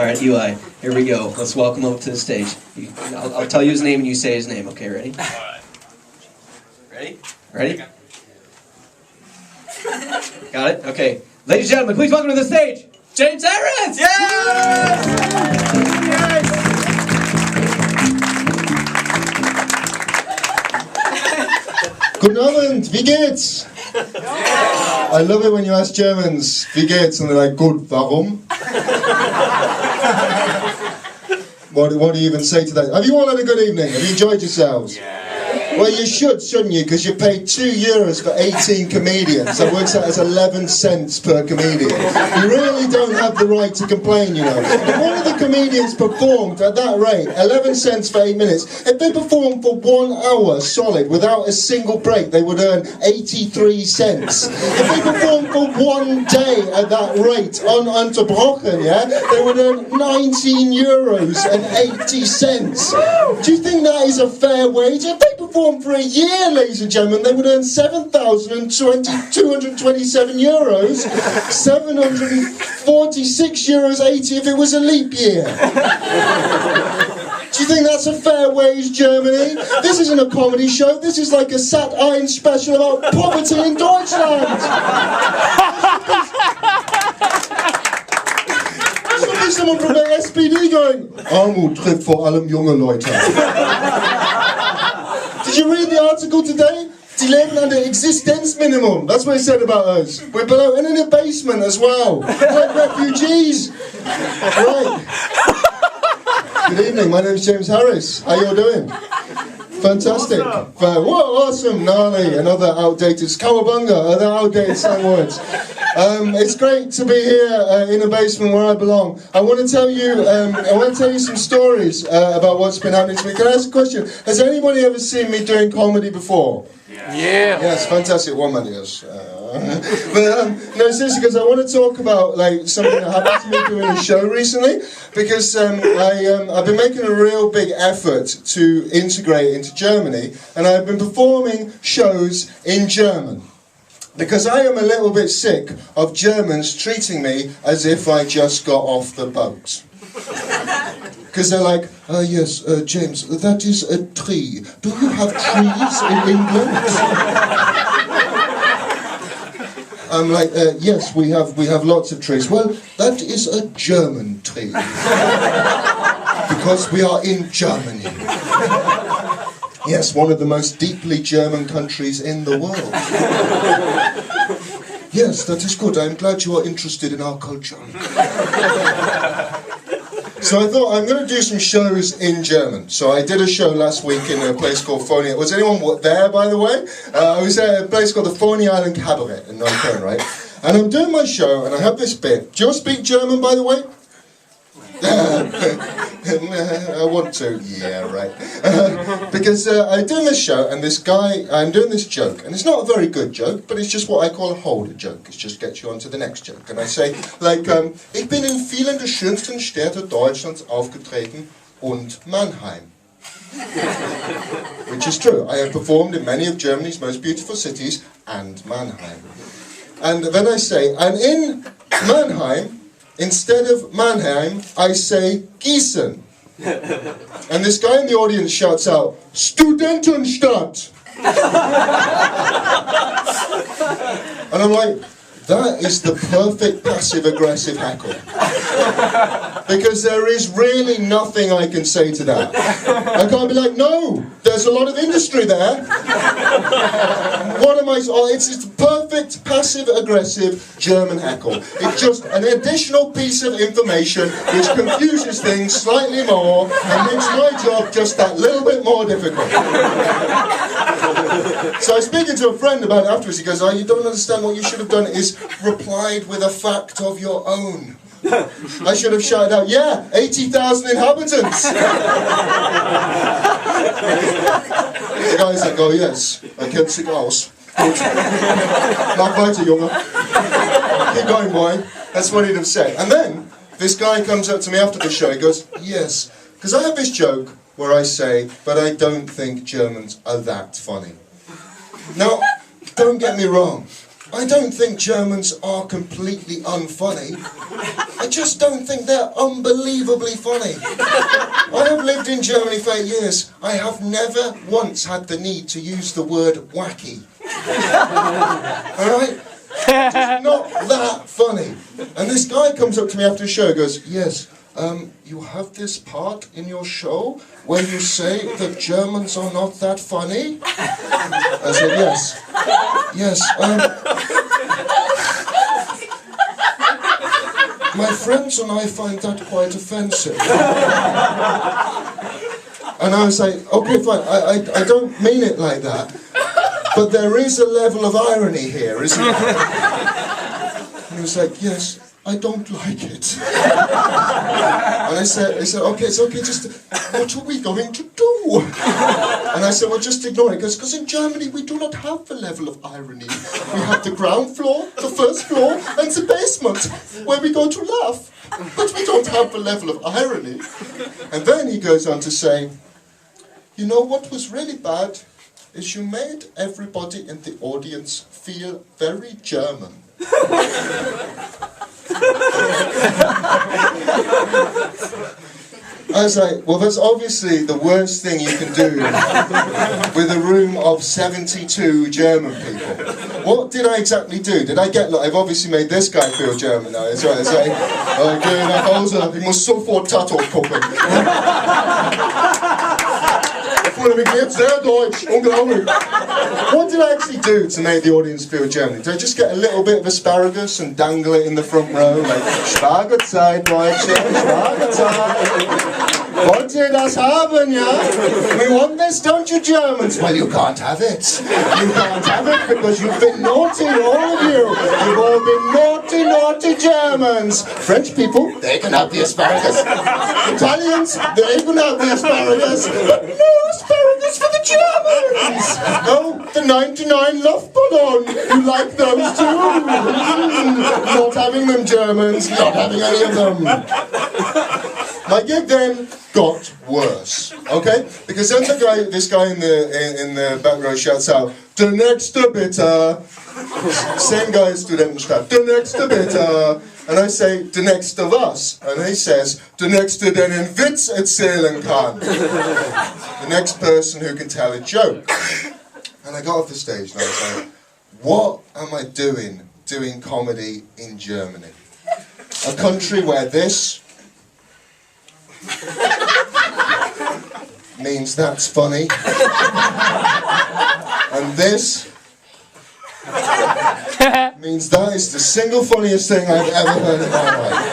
right, Eli, here we go. Let's welcome him up to the stage. I'll tell you his name and you say his name. Okay, ready? Ready? Ready? Got it? Okay. Ladies and gentlemen, please welcome to the stage, James Harris! Yes! Guten Abend, wie geht's? I love it when you ask Germans, wie geht's? And they're like, good, warum? What do you even say to that? Have you all had a good evening? Have you enjoyed yourselves? Yeah. Well, you should, shouldn't you? Because you paid €2 for 18 comedians. That works out as 11 cents per comedian. You really don't have the right to complain, you know. If one of the comedians performed at that rate, 11 cents for 8 minutes, if they performed for 1 hour solid without a single break, they would earn 83 cents. If they performed for 1 day at that rate, ununterbrochen, yeah, they would earn €19.80. Do you think that is a fair wage? If they performed for a year, ladies and gentlemen, they would earn €7,227, €746.80 if it was a leap year. Do you think that's a fair wage, Germany? This isn't a comedy show, this is like a Sat.1 special about poverty in Deutschland. There's be someone from the SPD going, Armut trifft vor allem junge Leute. Did you read the article today? Die leben under Existenzminimum. That's what it said about us. We're below and in a basement as well. Like refugees. Right. Good evening, my name is James Harris. How you all doing? Fantastic. Whoa, awesome, gnarly, another outdated cowabunga, other outdated slang words. It's great to be here in a basement where I belong. I want to tell you some stories about what's been happening to me. Can I ask a question? Has anybody ever seen me doing comedy before? Yeah. Yes, fantastic. One man, yes. But no, seriously, because I want to talk about like something that happened to me doing a show recently. Because I've been making a real big effort to integrate into Germany, and I've been performing shows in German. Because I am a little bit sick of Germans treating me as if I just got off the boat. Because they're like, yes, James, that is a tree. Do you have trees in England? I'm like, yes, we have lots of trees. Well, that is a German tree. Because we are in Germany. Yes, one of the most deeply German countries in the world. Yes, that is good. I'm glad you are interested in our culture. So I thought I'm going to do some shows in German. So I did a show last week in a place called Phony. Was anyone there, by the way? I was at a place called the Phony Island Cabaret in Neukölln, right? And I'm doing my show, and I have this bit. Do you all speak German, by the way? I want to, yeah, right. Because I'm doing this show, and this guy, I'm doing this joke, and it's not a very good joke, but it's just what I call a holder joke. It just gets you on to the next joke. And I say, like, ich bin in vielen der schönsten Städte Deutschlands aufgetreten und Mannheim. Which is true. I have performed in many of Germany's most beautiful cities and Mannheim. And then I say, and in Mannheim, instead of Mannheim, I say Gießen. And this guy in the audience shouts out, Studentenstadt! And I'm like, that is the perfect passive-aggressive heckle. Because there is really nothing I can say to that. I can't be like, no, there's a lot of industry there. What am I... Oh, it's the perfect passive-aggressive German heckle. It's just an additional piece of information which confuses things slightly more and makes my job just that little bit more difficult. So I was speaking to a friend about it afterwards. He goes, oh, you don't understand. What you should have done is replied with a fact of your own. I should have shouted out, yeah, 80,000 inhabitants. The guy's like, oh yes, I kennt sich aus. Mach weiter, Junge. Keep going, boy. That's what he'd have said. And then, this guy comes up to me after the show, he goes, yes, because I have this joke where I say, but I don't think Germans are that funny. Now, don't get me wrong. I don't think Germans are completely unfunny. I just don't think they're unbelievably funny. I have lived in Germany for 8 years. I have never once had the need to use the word wacky. Alright? Just not that funny. And this guy comes up to me after the show and goes, yes, you have this part in your show where you say that Germans are not that funny? I said, yes. Yes, my friends and I find that quite offensive. And I was like, okay, fine, I don't mean it like that. But there is a level of irony here, isn't there? And he was like, yes, I don't like it. And I said, okay, it's okay, just, what are we going to do? And I said, well, just ignore it, because in Germany we do not have the level of irony. We have the ground floor, the first floor, and the basement, where we go to laugh. But we don't have the level of irony. And then he goes on to say, you know what was really bad? Is you made everybody in the audience feel very German. I was like, well, that's obviously the worst thing you can do with a room of 72 German people. What did I exactly do? Did I get, look, I've obviously made this guy feel German now. It's right, it's like, okay, nach Hause, ich muss sofort Tatort gucken. Sehr Deutsch, unglaublich. What did I actually do to make the audience feel German? Did I just get a little bit of asparagus and dangle it in the front row? Like, Spargelzeit, Deutsche, Spargelzeit. Wollt ihr das haben, ja? We want this, don't you Germans? Well, you can't have it. You can't have it because you've been naughty, all of you. You've all been naughty, naughty Germans. French people, they can have the asparagus. Italians, they can have the asparagus. But no asparagus for the Germans. No, the 99 Luftballon. You like those too? Not having them, Germans. Not having any of them. My gig then got worse, okay? Because then this guy in the back row shouts out, "Der nächste bitte." Same guy in Studentenstadt, "Der nächste bitte." And I say, "Der nächste was?" And he says, "Der nächste, der einen Witz erzählen kann." The next person who can tell a joke. And I got off the stage and I was like, what am I doing comedy in Germany? A country where this means that's funny, and this means that is the single funniest thing I've ever heard in my life.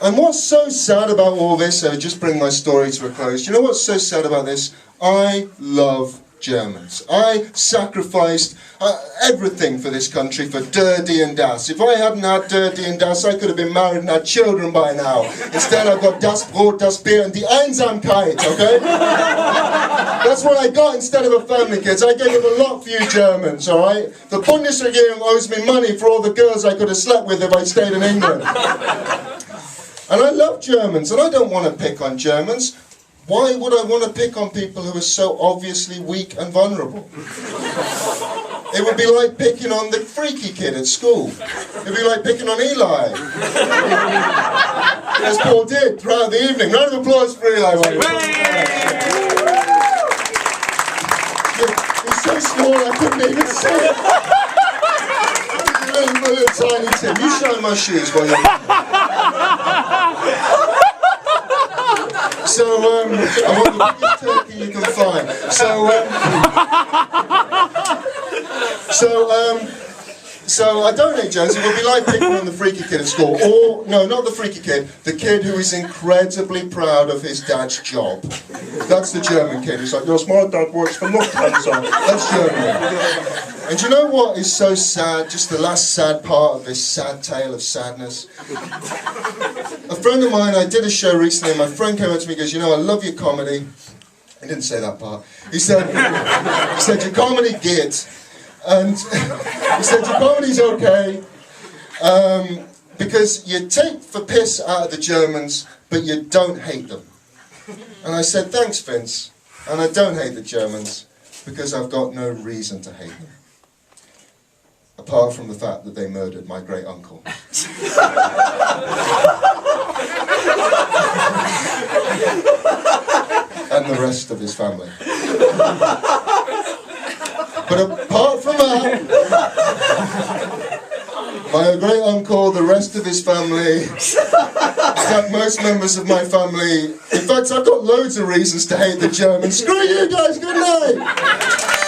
And what's so sad about all this, I just bring my story to a close, you know what's so sad about this? I love Germans. I sacrificed everything for this country, for Der and Das. If I hadn't had Der and Das, I could have been married and had children by now. Instead I've got das Brot, das Bier and die Einsamkeit, okay? That's what I got instead of a family, kids. I gave them a lot for you Germans, alright? The Bundesregierung owes me money for all the girls I could have slept with if I stayed in England. And I love Germans, and I don't want to pick on Germans. Why would I want to pick on people who are so obviously weak and vulnerable? It would be like picking on the freaky kid at school. It would be like picking on Eli. As Paul did throughout the evening. Round of applause for Eli. He's so small I couldn't even see it. Little tiny Tim. You shine my shoes while you're... So, I want the biggest turkey you can find. So I don't hate Jones. It would be like picking on the freaky kid at school. Or, no, not the freaky kid. The kid who is incredibly proud of his dad's job. That's the German kid. He's like, yes, my dad works for Lufthansa. That's German. And do you know what is so sad? Just the last sad part of this sad tale of sadness. A friend of mine, I did a show recently, and my friend came up to me and goes, you know, I love your comedy. He didn't say that part. He said your comedy git. And he said, your comedy's okay, because you take the piss out of the Germans, but you don't hate them. And I said, thanks, Vince. And I don't hate the Germans, because I've got no reason to hate them. apart from the fact that they murdered my great uncle. And the rest of his family. But apart from that, my great uncle, the rest of his family, in fact, most members of my family, in fact, I've got loads of reasons to hate the Germans. Screw you guys, good night!